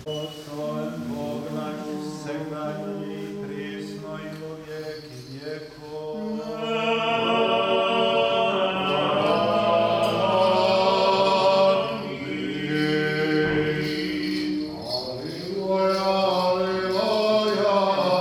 Благословен Бог наш, всегда и присно и во веки веков. Alleluia, alleluia, alleluia.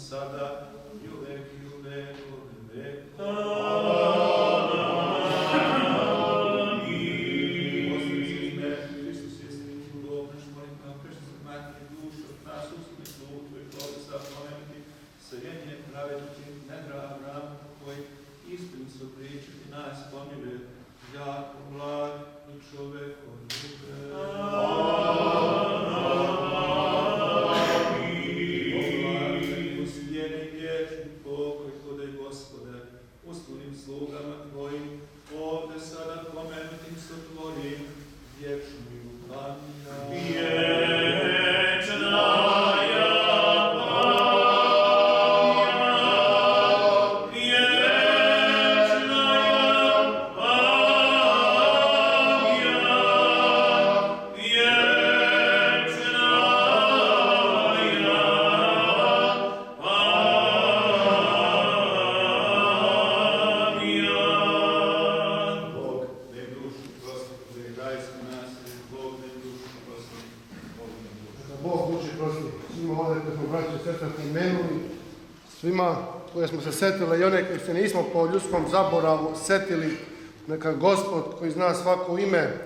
sada i u vek i u vekove vekova. Amin. Ostavice smrti, Hristos jeste i udobnaš, molim kao prešli matke duše od nas usli sluh tvoj plode sa pomenuti, sajenje pravednosti, nedrag ravno koji istinu su pričati nas pomiluje, jako blag i čovek od ljube. Uslunim slugama tvojim, ovde sada pomenutim sotvorim, vječnu ljubav. Vječna svima koje smo se setili i one koji se nismo po ljudskom zaboravu setili, neka Gospod koji zna svako ime,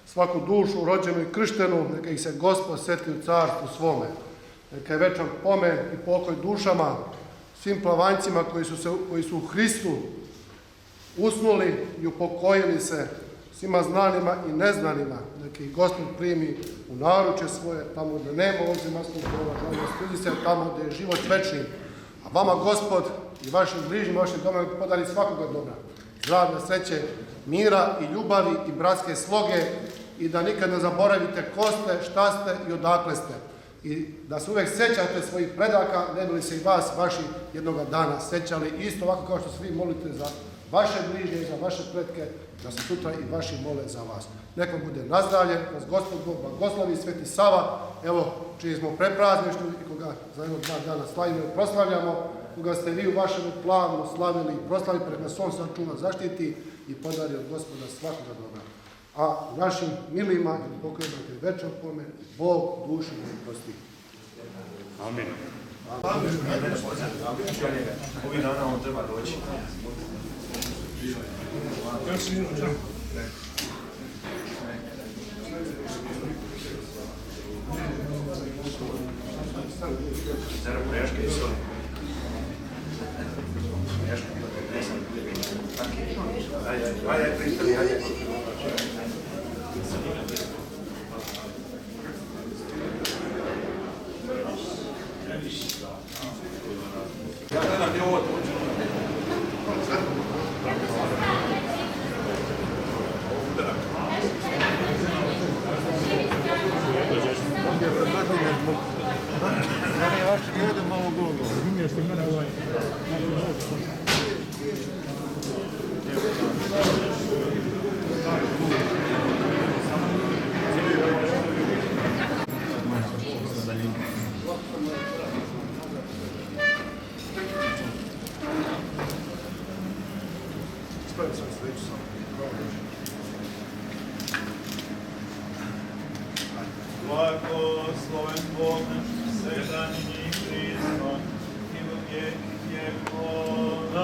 svaku dušu rođenu i krštenu, neka ih se Gospod seti u carstvu svome. Neka je večan pomen i pokoj dušama, svim plavanjcima koji su u Hristu usnuli i upokojili se, svima znanima i neznanima, neka ih Gospod primi u naručje svoje, tamo gdje nema ozimasnog djela žalosti, tamo gdje je život večni. A vama Gospod i vašim bližnjim, vašim domama podari svakoga dobra, zdravlja, sreće, mira i ljubavi i bratske sloge i da nikad ne zaboravite ko ste, šta ste i odakle ste. I da se uvijek sećate svojih predaka, ne bi li se i vas vaši jednoga dana sećali, isto ovako kao što se vi molite za vaše bližnje i za vaše pretke, da se sutra i vaši mole za vas. Nek vam bude nazdravljen, vas Gospod Bog blagoslovi, Sveti Sava, evo, čiji smo preprazništvu i koga za jedno 2 dana slavimo i proslavljamo, koga ste vi u vašem planu slavili i proslavili, pred nas on sačuva, zaštiti i podari od Gospoda svakoga dobra. A našim milima i pokojima te večer pomen, Bog dušu ne prosti. Amin. Ovi dana on treba doći. Zara preške i soli. Preške, nesam. Ajde, pristali, ajde. Ja gledam gdje ovo dođe. Blagosloven Bog naš, sada i priсно, i u vijeki vjekova.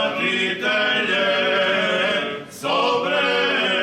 Святителе, собре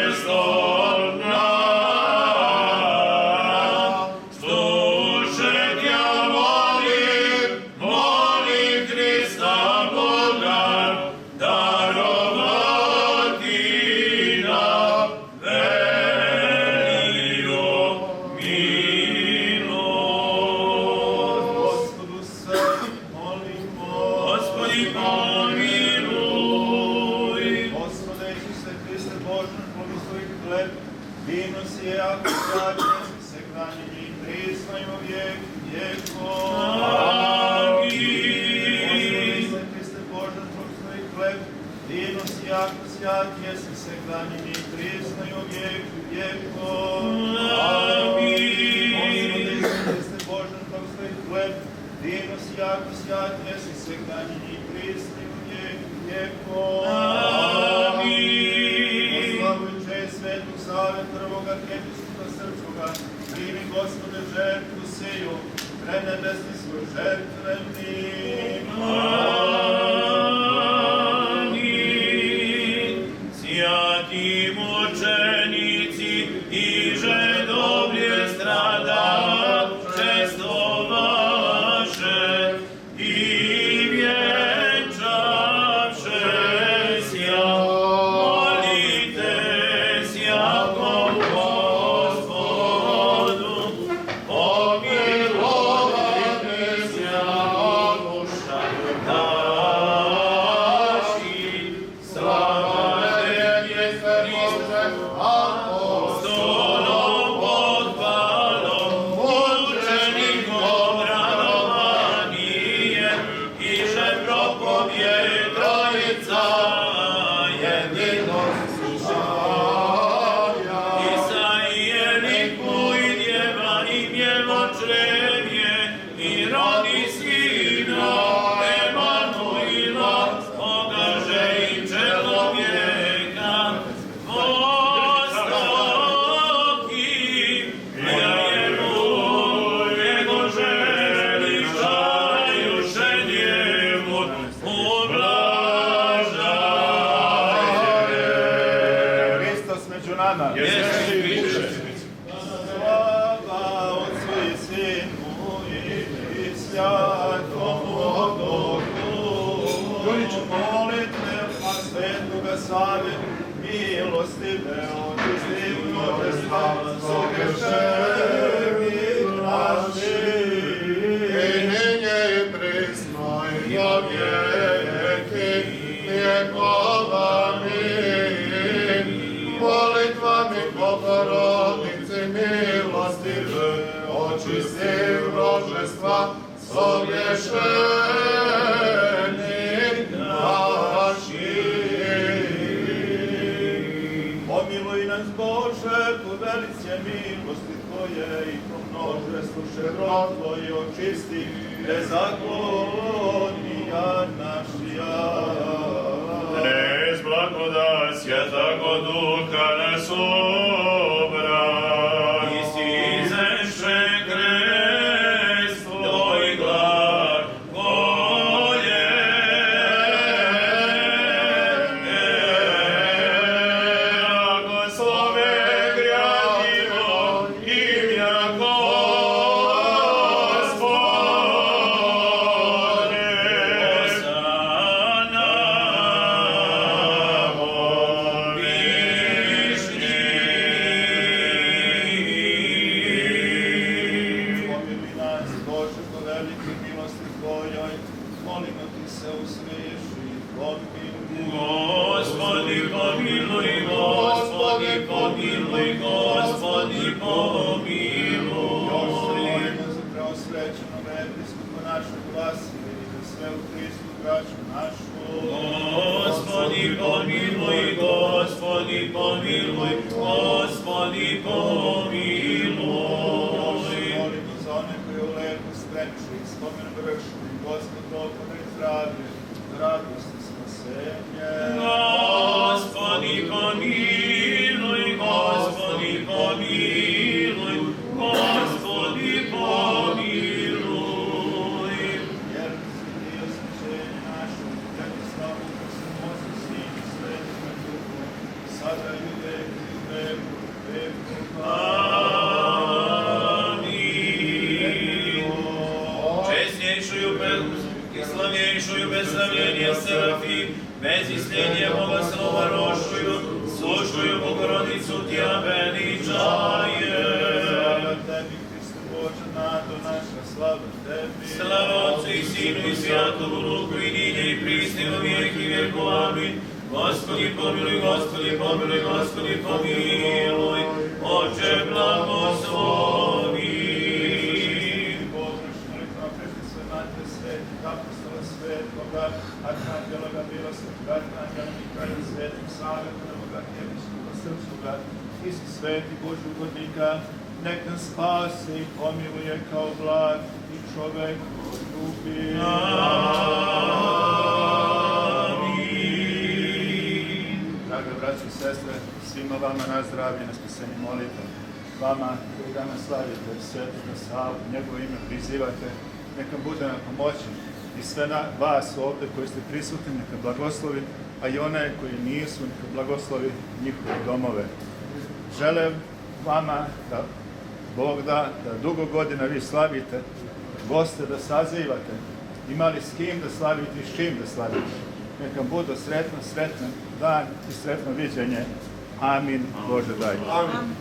Dinos je, ako sjađe, se hranjeni i prisvajmo vijek vijekov. Amin. Gospodi se, Hriste Bože, tvoj svoj hleb, dinos je, ako sjađe, se hranjeni i prisvajmo vijek vijekov. Amin. Gospodi se, Hriste Bože, tvoj svoj hleb, dinos je, ako sjađe, se hranjeni i prisvajmo vijek vijekov. Amin. Oslavujuće svetu zavet prvoga Hrvatskoga srpskoga, primi Gospode žrtvu seju, prenebesni svoj žrtvenik. Amin. Sjati mučenici i žedoblje strada, često vaše i vjenčavše sja. Molite sjakom Gospodu, pomilovati sjamuša naši. Slava tebi, Hriste, apostolom pohvalom, mučenikom radovanijem, i že propovje Trojica jedinost slušaja. Isaije likuje djeva i mjevo črevje, i rodi sina Emanuila, pokaže im čelovjeka. Vostoki, ja jego želišaju še njemu ublažaje. Hristos među nama. Jesi više. Slava Otcu i Sinu i Svjatomu Duhu. Molitve Svetoga Save, milostive očisti množestva sogrešenih naših. I nyní prisno i na vijeki vjekov. Amin. Molitvami Bogorodice milostive očisti množestva sogrešenih naših. Pomiluj nas Bože, po velice milosti Tvoje i po množestvu šebrot Tvoje očisti bezakonija našija. Trez blagodat Svjetoga Duha nas obra. I sizeše krest Tvoj glagolje. Blagoslove gradivo imja Gospode. Osana višnji. Pomiluj nas Bože, po velike milosti Tvojoj, molimo Ti se usmiješi i pomiluj. Gospodi pomiluj, Gospodi pomiluj, Gospodi pomiluj. Još se molimo za preosvećenog episkopa našeg Vasilija i za sve u Hristu braću našu. Gospodi pomiluj, Gospodi pomiluj, Gospodi pomiluj. Molimo za one koji u leku spremči i spomen vršni, Gospod dopone i zdravlje, radosti spasenje. Gospodi pomiluj, Gospodi pomiluj, Gospodi pomiluj. Jer si dio svećenja našeg, tebi slavu Hrstu, Sinu, Svetom Duhu, sada i u veku i u veku, veku. Amin. Česnjejšuju i slavnjejšuju bez slavljenja Serafim, bez isljenja Boga slova rošuju, slušuju Bogorodicu Tja veličaje. Slava tebi, Hriste Bože, nado naša, slava tebi. Slava Otcu i Sinu i Svjatomu Duhu i ninje i prisni u vijeki vjekov. Amin. Gospodi pomiluj, Gospodi pomiluj, Gospodi pomiluj. sveti Boži ugodnika, nek nas spase i pomiluje kao blag i čovek ljubi. Draga braći i sestre, svima vama na zdravlje, na spasenje molite. Vama koji danas slavite Svetog Savu, njegovo ime prizivate, neka bude na pomoći. I sve vas ovde koji ste prisutni, neka blagoslovi, a i one koji nisu, neka blagoslovi njihove domove. Želim vama da Bog da dugo godina vi slavite, goste da sazivate, imali s kim da slavite i s čim da slavite. Neka budu sretan dan i sretno viđenje. Amin. Bože daj. Amin.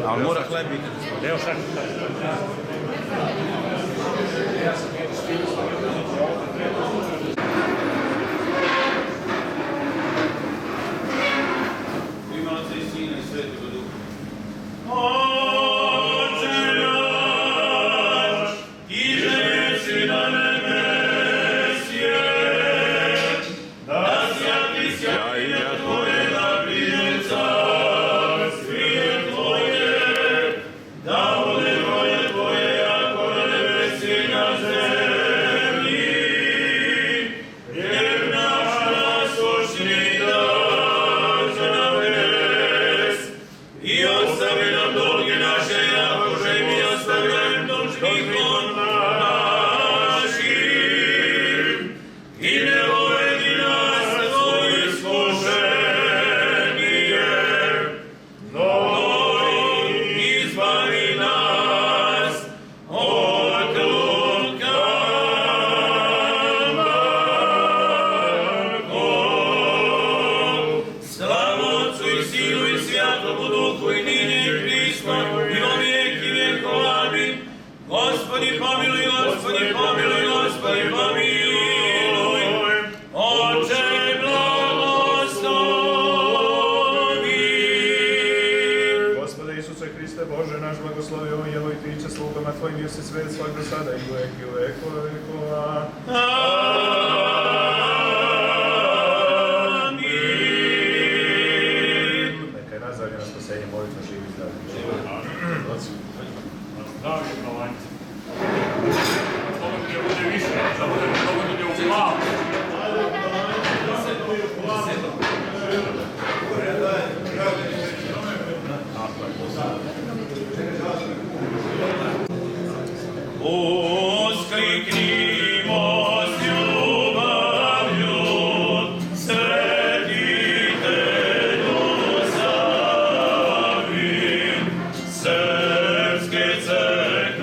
Ali mora hleb biti. Evo sad. Ima Otca i Sina i Svetoga Duha. Oče naš, iže si na nebesje, da sjati sjajina Tvojega prije carstve Tvoje, da bude volje Tvoje jako na nebesi i na zemlji. Hljeb naš nasущni daj nam dnes i ostavi nam dolge naše, jakože i mi ostavljamo dužnikom našim. I ne uvedi nas na zlo iskušenje, no izbavi nas od lukavog. Slava Otcu i Sinu i Svjatomu Duhu i ninje i prisno i na vijeki vjekov. Amin. Gospodi pomiluj, Gospodi pomiluj, Gospodi pomiluj. Oče blagoslovi. Gospode Isuse Hriste, Bože naš, blagoslovi ovo jelo i piće slugama Tvojim, jer si svet svak do sada i uvek i u vekova vekova. Amin. Neka je nazavljeno spasenje, molitva, živi zdravi. Zdravlje provanjce. Dobro da bude više, da bude u malo. Uskliknimo s ljubavlju, Svetitelju Savi, Srpske crkve.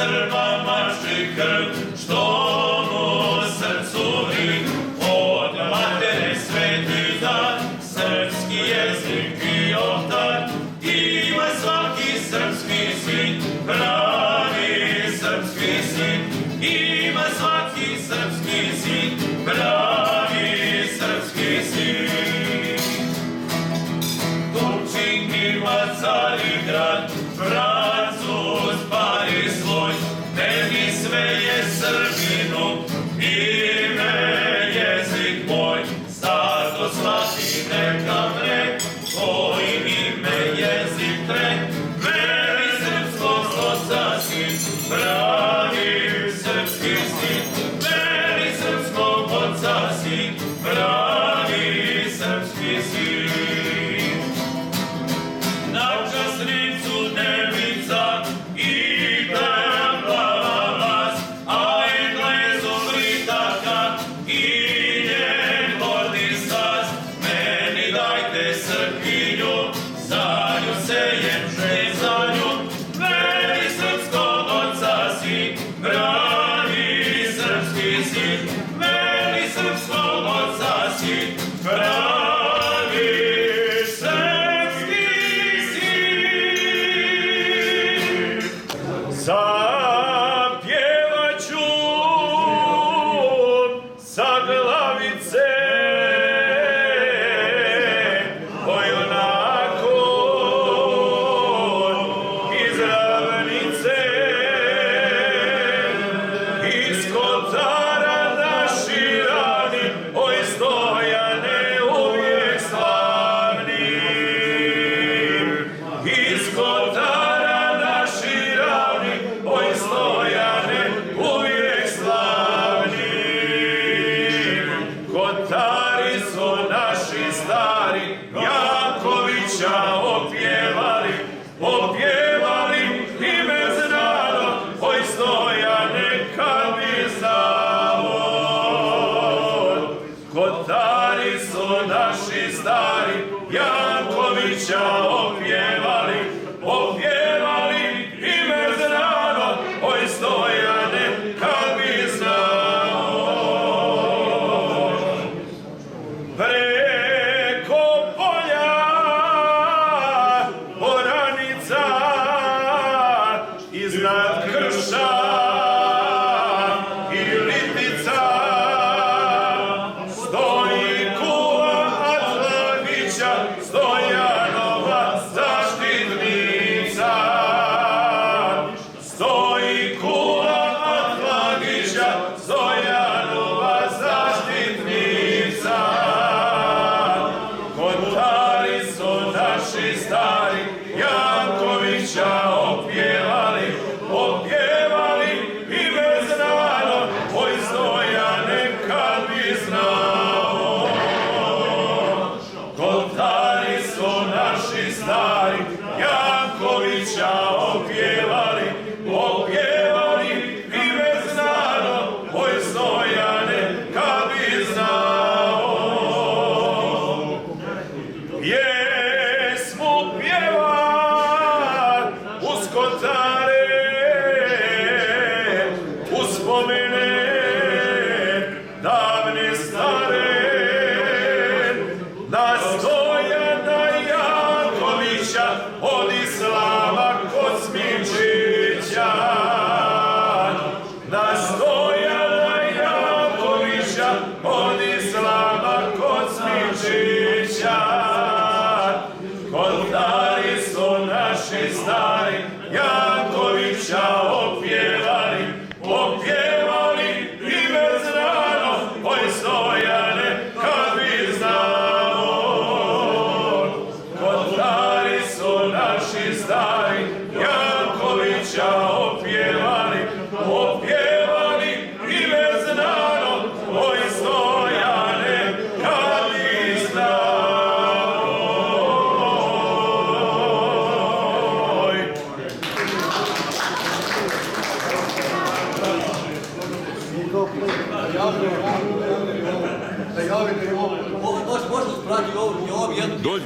Srba mači krv, što mu srcu vri, od matere sveti dar, srpski jezik i oltar, ima svaki srpski sin, pravi srpski sin, ima svaki srpski sin, pravi srpski sin. Turčin ima car i grad, Francuz pari svoj, tebi sve je Srbinu, ime jezik moj, zato slati neka mre, tvojim ime jezik tre, veri srpskog oca sin, pravi srpski sin, veri srpskog oca sin, pravi srpski sin. Na časnicu devica ide plava vas, a Englezom Britaka i njen gordi stas. Meni dajte Srpkinju, za nju sejem žezanju, veri srpskog oca sin, pravi srpski sin, veri srpskog oca sin, pravi srpski sin. Zapjevat ću sa glavice, oj onako iz ravnice, iz Kotara naši ravni, oj Stojane uvijek slavni. Iz Kotara naši ravni, oj Stojane uvijek slavni. Kotari su naši stari, Jankovića opjevali, opjevali ime znano, oj Stojane kad bi znao. Kotari su naši stari, Jankovića opjevali, opjevali ime znano, oj Stojane kad bi znao. Preko polja oranica, iznad krša i litica, stoji kuva Atlagića, Stojanova zaštitnica. Stoji kuva Atlagića, Stojanova zaštitnica. Kotari su naši stari, Jankovića opjevali, opjevali ime znano, oj Stojane kad bi znao. Kotari su naši stari, Jankovića opjevali, opjevali ime znano, oj Stojane kad bi znao. Pjesmu pjevat uz Kotare, uspomene davne stare, na Stojana Jankovića od Islama Kosminčića. Na Stojana Jankovića od Islama Kosminčića. Kotari su naši stari, Jankovića opjevali, opjevali ime znano, oj Stojane kad bi znao. Kotari su naši stari, Jankovića opjevali, opjevali ime znano, oj Stojane kad bi znao. Može usprati ovo jednu. Dođi.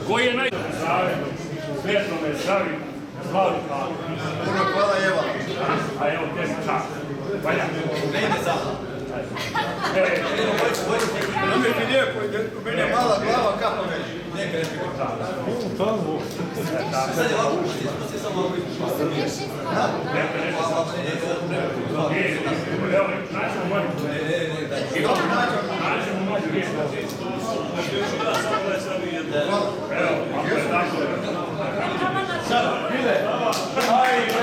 Koji je najzavedno svjetlome savi slavi Hvala. Puno hvala Eva. A evo te sam čak. Valja. Ne ide za. Nemojte lijepo, meni je mala glava kako već. Ne krepi. Sad je ovako ušli, to se samo ovako ušli. Evo, naćemo moju. Naćemo moju riječ. Evo, ako je tako. Sada, ide. Ajde.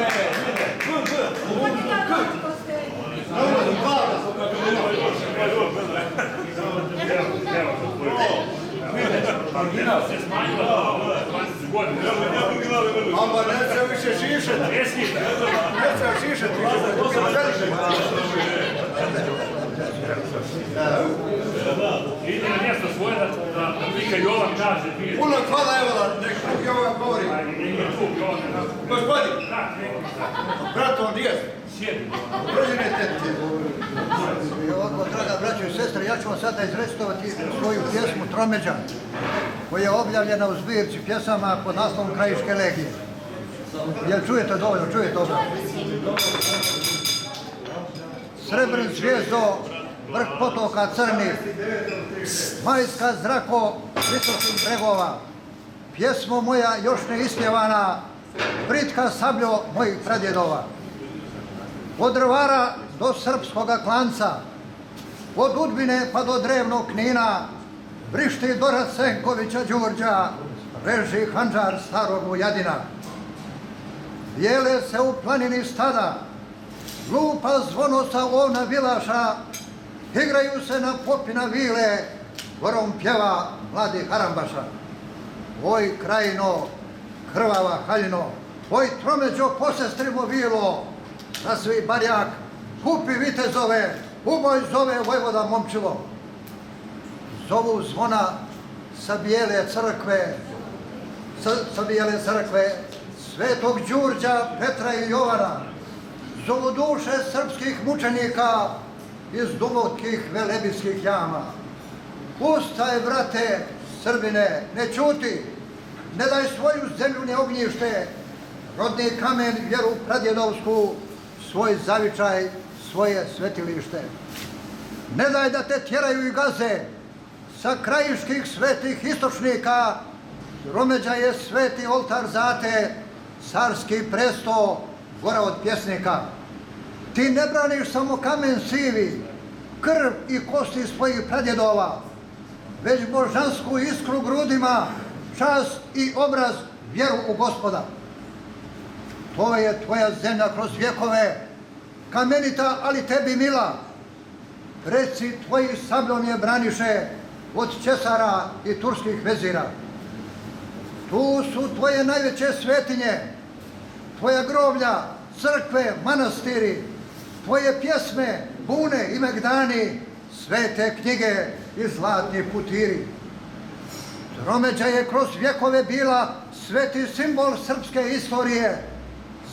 Mama, ne se više šišati. Ne se šišati. Idi na mjesto svoje da Vika Jovan kaže. Puno hvala, evo, nek Jovan govori. Gospodin, brato, on gdje? Sjedi. Rođene tetke. I ovako, draga braćo i sestre, ja ću vam sada izrecitovati svoju pjesmu Tromeđa, koja je objavljena u zbirci pjesama pod naslovom Krajiške legije. Jel čujete dovoljno? Čujete dobro? Srebren zvijezdo, vrh potoka crni, majska zrako visokih bregova, pjesmo moja još ne ispjevana, britka sabljo mojih pradjedova. Od Drvara do srpskoga klanca, od Udbine pa do drevnog Knina, vrišti do Racenkovića Đurđa, reži handžar starog Vujadina. Bijele se u planini stada, lupa zvono sa ovna vilaša, igraju se na popina vile, gorom pjeva mladi harambaša. Oj krajino, krvava haljino, oj Tromeđo posestrimo vilo, da svi barjak, kupi vitezove, uboj zove vojvoda momčilo. Zovu zvona sa bijele crkve, Svetog Đurđa, Petra i Jovana. Zovu duše srpskih mučenika iz dubokih velebitskih jama. Ustaj, brate, Srbine, ne ćuti, ne daj svoju zemlju ne ognjište, rodni kamen, vjeru pradjedovsku, svoj zavičaj, svoje svetilište. Ne daj da te tjeraju i gaze sa krajiških svetih istočnika, Tromeđa je sveti oltar zate, carski presto, gora od pjesnika. Ti ne braniš samo kamen sivi, krv i kosti svojih pradjedova, već božansku iskru grudima, čast i obraz, vjeru u Gospoda. To je tvoja zemlja kroz vjekove, kamenita, ali tebi mila. Preci tvoji sabljom je braniše od Česara i turskih vezira. Tu su tvoje najveće svetinje, tvoja groblja, crkve, manastiri, tvoje pjesme, bune i megdani, svete knjige i zlatni putiri. Tromeđa je kroz vjekove bila sveti simbol srpske istorije,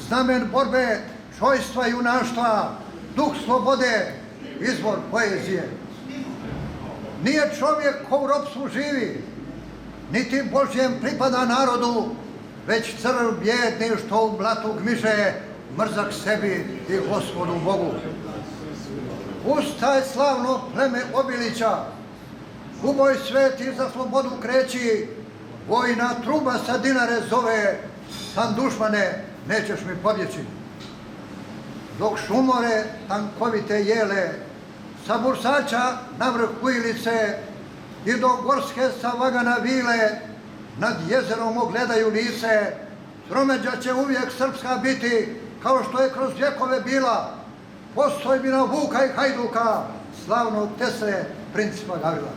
znamen borbe, čojstva i junaštva, duh slobode, izvor poezije. Nije čovjek ko u ropstvu živi, niti Božjem pripada narodu, već crv bjedni što u blatu gmiže, mrzak sebi i Gospodu Bogu. Ustaj, slavno pleme Obilića, uboj sveti za slobodu kreći, vojna truba sa Dinare zove, san dušmane, nećeš mi pobjeći. Dok šumore tankovite jele, sa Bursača na vrh Ujlice i do Gorske sa Vagana vile, nad jezerom ogledaju lice, Tromeđa će uvijek srpska biti, kao što je kroz vjekove bila, postojbina Vuka i Hajduka, slavnog Tesle, principa Gavrila.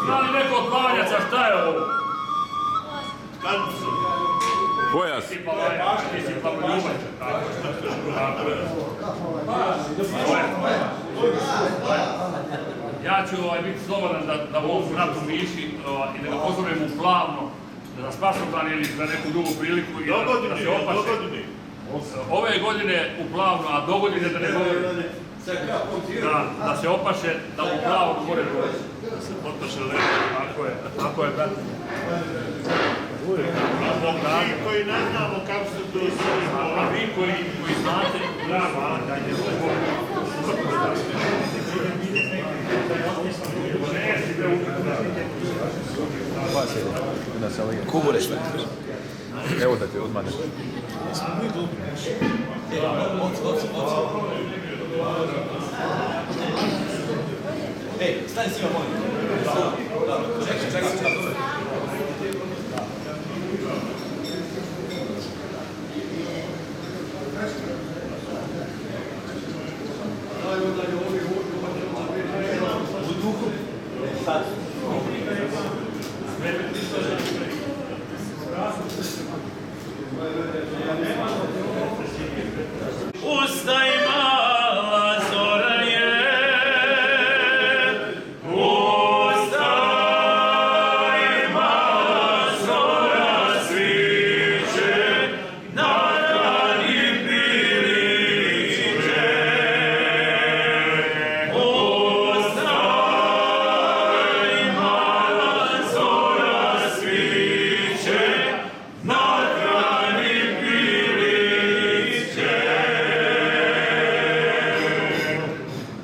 Zna li neko od plavanjaca šta je ovo? Pojas. Ti si plavoljubac. Ja ću biti slobodan da ovom bratu Miši i da ga pozovem u Plavno za spasodan ili za neku drugu priliku i da se opaše. Ove godine u Plavno, a dogodine da ne govorim, da se opaše, da u Plavno gore dođe. Da se potpaše lepo, tako je, brate. Mi koji ne znamo kako se to sve. A vi koji znate, bravo, dajte Kubure šta? Evo da ti odmah nešto. Ej, stani svima molim. Čekaj. Ustaj mala zora je, ustaj mala zora sviće, na rani piliće. Ustaj mala zora sviće, na rani piliće.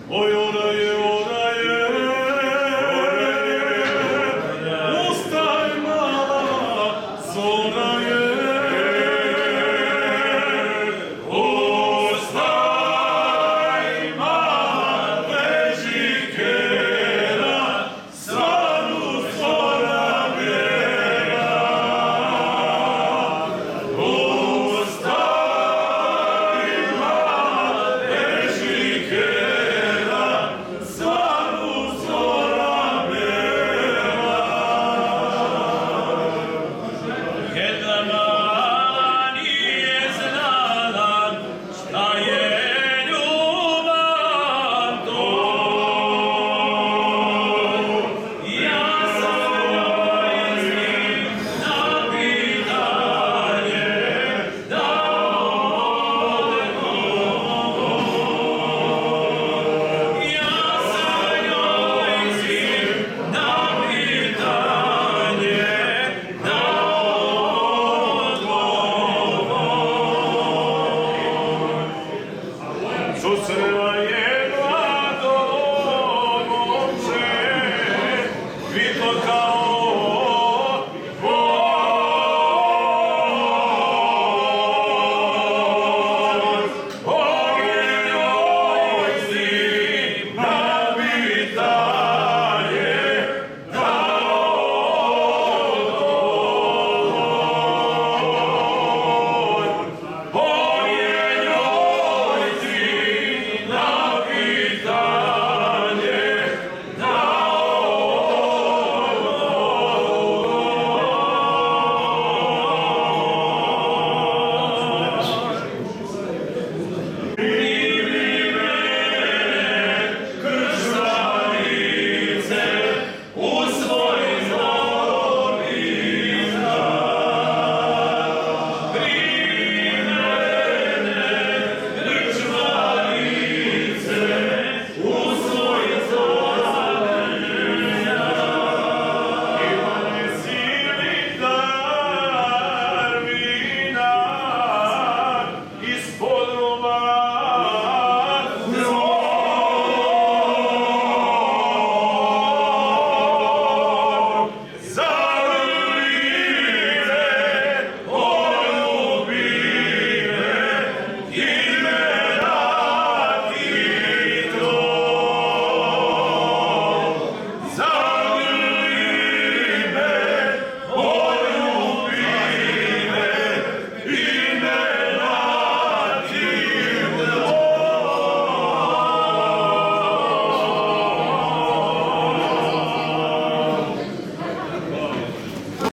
Oj, oraje, ustaj mala zora je, ustaj mala leži kera, svanu zora bjera. Ustaj mala leži kera, svanu zora bjera. Jedna mala nije znala šta je ljubav to. Ja sam joj s njim na pitanje dao odgovor. Ja sam joj s njim na pitanje dao odgovor. Susrela je mlado momče, vidno kao